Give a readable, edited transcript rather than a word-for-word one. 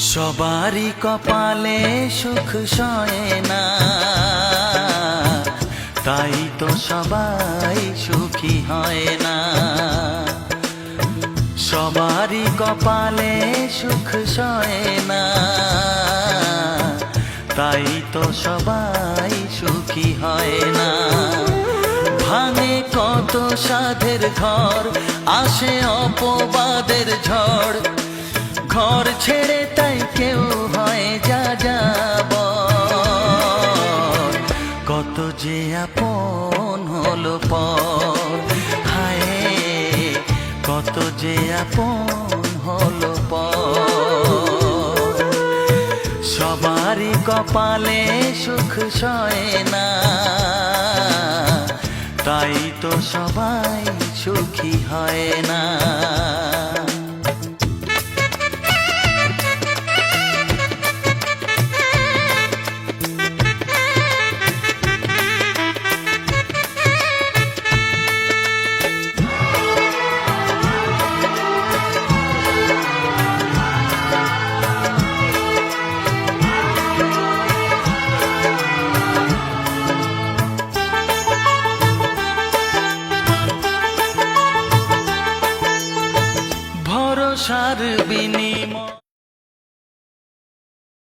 সবারই কপালে সুখ সয় না, তাই তো সবাই সুখী হয় না। সবারই কপালে সুখ সয় না, তাই তো সবাই সুখী হয় না। ভাঙে কত সাধের ঘর, আসে অপবাদের ঝড়, ঘর ছেড়ে তাই কেউ হয় যাযাবর। কত যে আপন হলো পর, হায় কত যে আপন হলো পর। সবারই কপালে সুখ সয় না, তাই তো সবাই সুখী হয় না।